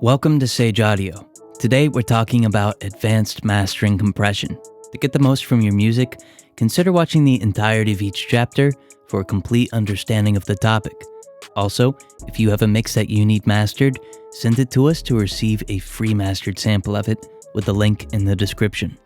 Welcome to Sage Audio. Today we're talking about advanced mastering compression. To get the most from your music, consider watching the entirety of each chapter for a complete understanding of the topic. Also, if you have a mix that you need mastered, send it to us to receive a free mastered sample of it with the link in the description.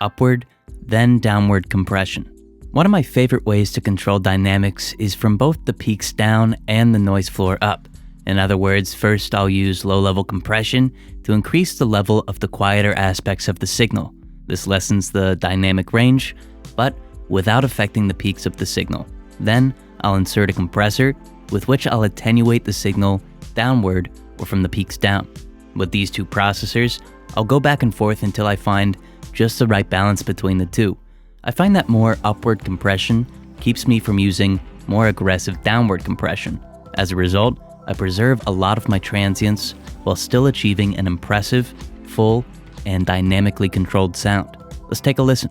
Upward, then downward compression. One of my favorite ways to control dynamics is from both the peaks down and the noise floor up. In other words, first I'll use low-level compression to increase the level of the quieter aspects of the signal. This lessens the dynamic range, but without affecting the peaks of the signal. Then I'll insert a compressor with which I'll attenuate the signal downward or from the peaks down. With these two processors, I'll go back and forth until I find just the right balance between the two. I find that more upward compression keeps me from using more aggressive downward compression. As a result, I preserve a lot of my transients while still achieving an impressive, full, and dynamically controlled sound. Let's take a listen.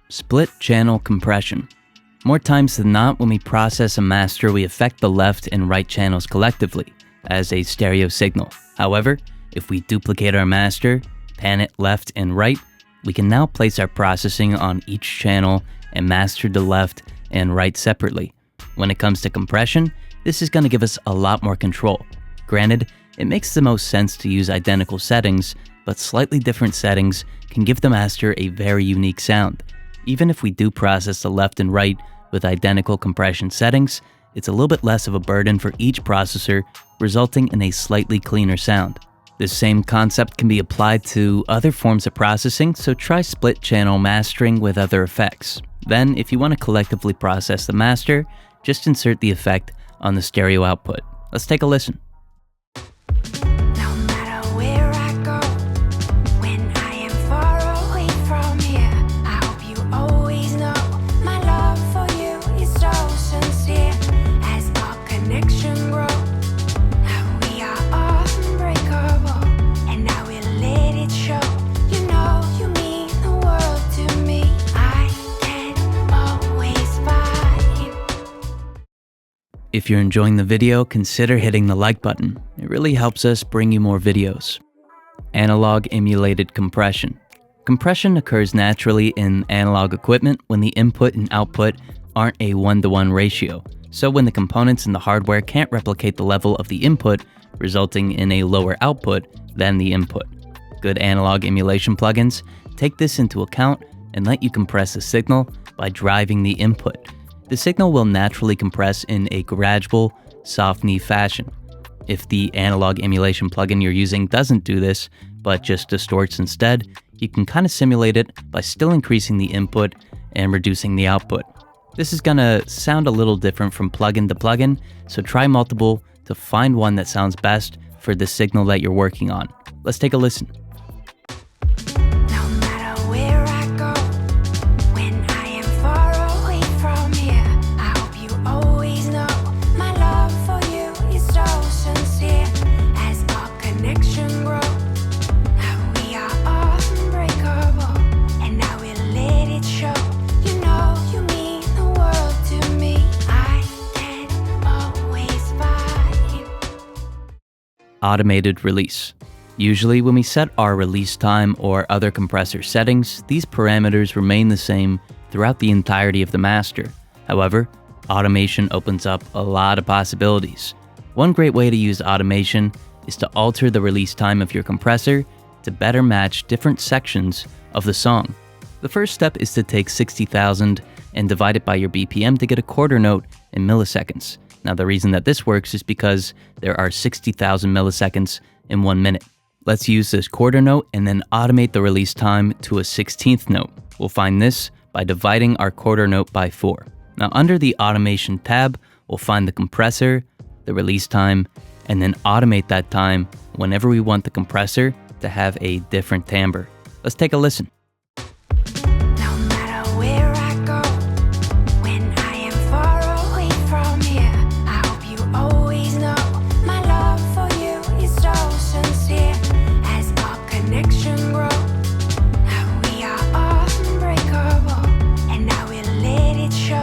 Split channel compression. More times than not, when we process a master, we affect the left and right channels collectively as a stereo signal. However, if we duplicate our master, pan it left and right, we can now place our processing on each channel and master the left and right separately. When it comes to compression, this is going to give us a lot more control. Granted, it makes the most sense to use identical settings, but slightly different settings can give the master a very unique sound. Even if we do process the left and right with identical compression settings, it's a little bit less of a burden for each processor, resulting in a slightly cleaner sound. This same concept can be applied to other forms of processing, so try split channel mastering with other effects. Then, if you want to collectively process the master, just insert the effect on the stereo output. Let's take a listen. If you're enjoying the video, consider hitting the like button. It really helps us bring you more videos. Analog emulated compression. Compression occurs naturally in analog equipment when the input and output aren't a 1-to-1 ratio. So when the components in the hardware can't replicate the level of the input, resulting in a lower output than the input. Good analog emulation plugins take this into account and let you compress the signal by driving the input. The signal will naturally compress in a gradual, soft-knee fashion. If the analog emulation plugin you're using doesn't do this, but just distorts instead, you can kind of simulate it by still increasing the input and reducing the output. This is gonna sound a little different from plugin to plugin, so try multiple to find one that sounds best for the signal that you're working on. Let's take a listen. Automated release. Usually when we set our release time or other compressor settings, these parameters remain the same throughout the entirety of the master. However, automation opens up a lot of possibilities. One great way to use automation is to alter the release time of your compressor to better match different sections of the song. The first step is to take 60,000 and divide it by your BPM to get a quarter note in milliseconds. Now, the reason that this works is because there are 60,000 milliseconds in 1 minute. Let's use this quarter note and then automate the release time to a 16th note. We'll find this by dividing our quarter note by 4. Now, under the automation tab, we'll find the compressor, the release time, and then automate that time whenever we want the compressor to have a different timbre. Let's take a listen. No matter where I go, when I am far away from here, I hope you always know my love for you is so sincere. As our connection grows, we are unbreakable, and I will let it show.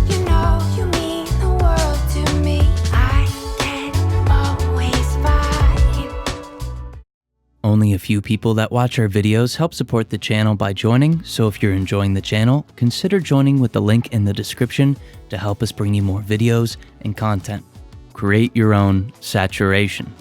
You know you mean the world to me. I can always find you. Only a few people that watch our videos help support the channel by joining, so if you're enjoying the channel, consider joining with the link in the description to help us bring you more videos and content. Create your own saturation.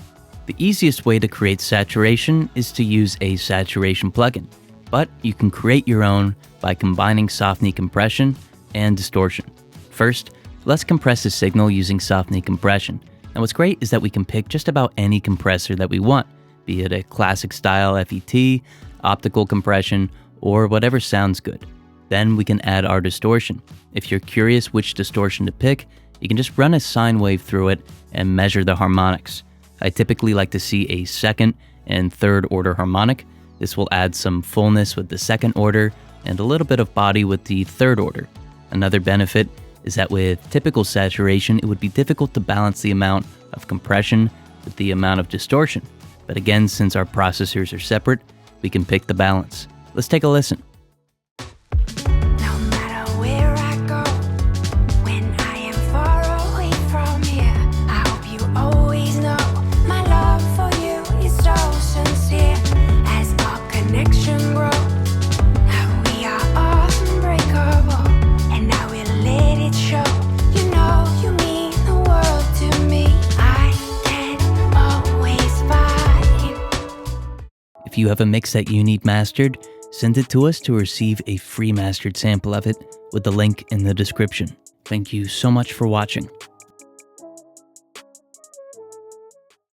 The easiest way to create saturation is to use a saturation plugin, but you can create your own by combining Softney compression and distortion. First, let's compress the signal using Softney compression. And what's great is that we can pick just about any compressor that we want, be it a classic style FET, optical compression, or whatever sounds good. Then we can add our distortion. If you're curious which distortion to pick, you can just run a sine wave through it and measure the harmonics. I typically like to see a second and third order harmonic. This will add some fullness with the second order and a little bit of body with the third order. Another benefit is that with typical saturation, it would be difficult to balance the amount of compression with the amount of distortion. But again, since our processors are separate, we can pick the balance. Let's take a listen. No matter where I go, when I am far away from here, I hope you always know my love for you is so sincere. As our connection grows, we are unbreakable, and I will let it show. You know you mean the world to me. I can always find you. If you have a mix that you need mastered, send it to us to receive a free mastered sample of it with the link in the description. Thank you so much for watching.